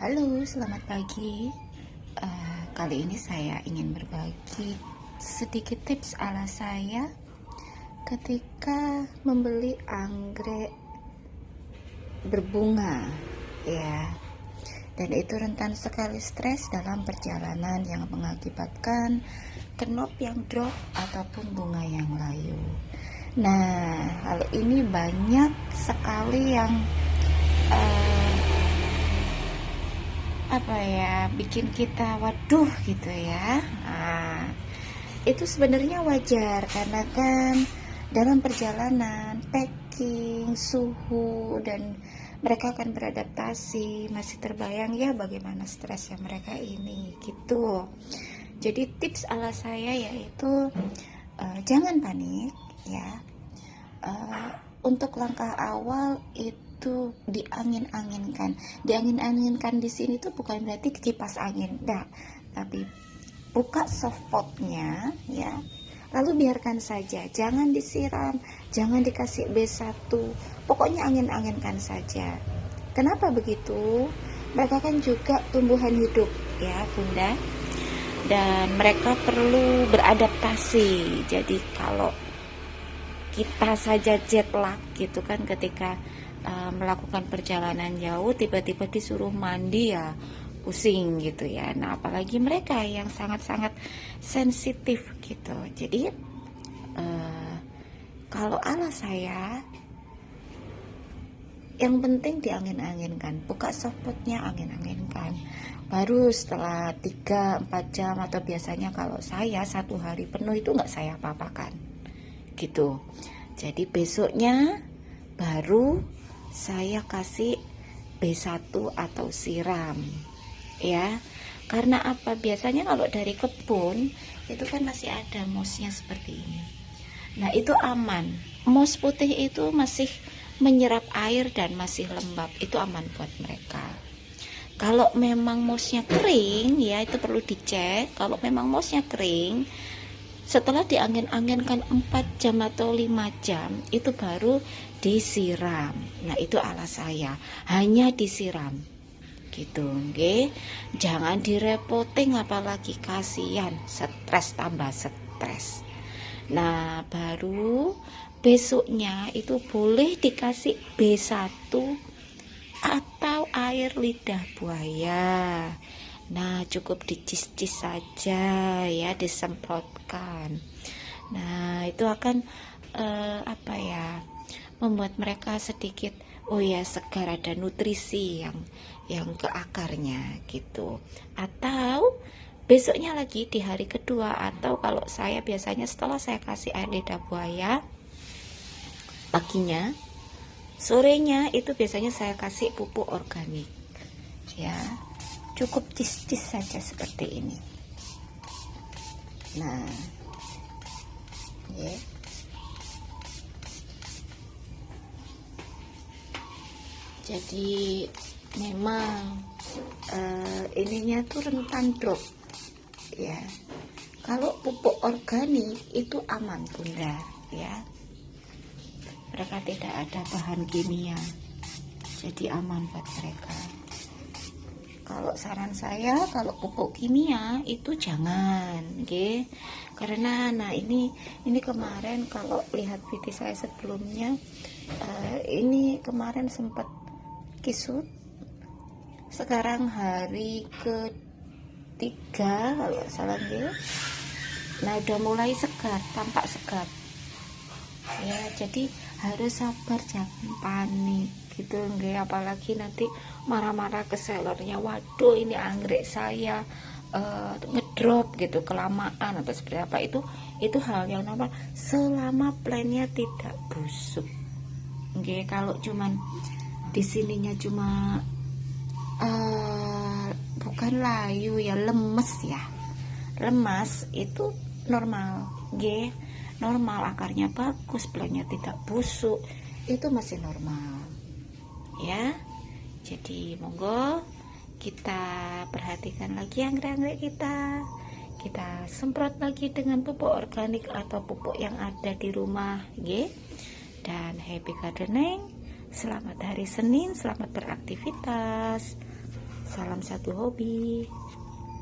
Halo, selamat pagi. Kali ini saya ingin berbagi sedikit tips ala saya ketika membeli anggrek berbunga, ya. Dan itu rentan sekali stres dalam perjalanan yang mengakibatkan kenop yang drop ataupun bunga yang layu. Nah, hal ini banyak sekali yang bikin kita waduh gitu ya. Itu sebenarnya wajar karena kan dalam perjalanan packing, suhu, dan mereka akan beradaptasi. Masih terbayang ya bagaimana stresnya mereka ini gitu. Jadi tips ala saya yaitu jangan panik ya. Untuk langkah awal itu diangin-anginkan. Diangin-anginkan di sini tuh bukan berarti kipas angin, enggak, tapi buka softpotnya ya. Lalu biarkan saja, jangan disiram, jangan dikasih B1. Pokoknya angin-anginkan saja. Kenapa begitu? Mereka kan juga tumbuhan hidup ya, Bunda. Dan mereka perlu beradaptasi. Jadi kalau kita saja jet lag gitu kan ketika melakukan perjalanan jauh tiba-tiba disuruh mandi ya pusing gitu ya. Nah apalagi mereka yang sangat-sangat sensitif gitu. Jadi kalau ala saya yang penting diangin-anginkan, buka softpotnya, angin-anginkan. Baru setelah 3-4 jam atau biasanya kalau saya 1 hari penuh itu nggak saya apa-apakan gitu. Jadi besoknya baru saya kasih B1 atau siram ya. Karena apa? Biasanya kalau dari kebun itu kan masih ada mosnya seperti ini. Nah itu aman. Mos putih itu masih menyerap air dan masih lembab. Itu aman buat mereka. Kalau memang mosnya kering ya itu perlu dicek. Kalau memang mosnya kering, setelah diangin-anginkan 4 jam atau 5 jam itu baru disiram. Nah itu ala saya, hanya disiram gitu, okay? Jangan direpoting apalagi kasihan, stres tambah stres. Nah baru besoknya itu boleh dikasih B1 atau air lidah buaya. Nah cukup dicis-cis saja ya, disemprotkan. Nah itu akan membuat mereka sedikit segar, ada nutrisi yang ke akarnya gitu. Atau besoknya lagi di hari kedua, atau kalau saya biasanya setelah saya kasih air lidah buaya paginya, sorenya itu biasanya saya kasih pupuk organik ya. Cukup cis-cis saja seperti ini. Nah, ya. Jadi memang ininya tuh rentan drop, ya. Kalau pupuk organik itu aman Bunda, ya. Mereka tidak ada bahan kimia, jadi aman buat mereka. Kalau saran saya, kalau pupuk kimia itu jangan, okay? Karena ini kemarin kalau lihat video saya sebelumnya, ini kemarin sempat kisut. Sekarang hari ketiga kalau salah ya. Nah udah mulai segar, tampak segar. Ya jadi harus sabar, jangan panik gitu nggak, apalagi nanti marah-marah ke sellernya, waduh ini anggrek saya ngedrop gitu kelamaan atau seperti apa. Itu hal yang normal selama plannya tidak busuk. Nggak, kalau cuman di sininya cuma bukan layu ya, lemes itu normal, nggak, normal, akarnya bagus, plannya tidak busuk, itu masih normal ya. Jadi monggo kita perhatikan lagi anggrek-anggrek kita semprot lagi dengan pupuk organik atau pupuk yang ada di rumah, nggih. Dan happy gardening, selamat hari Senin, selamat beraktivitas, salam Salam satu hobi.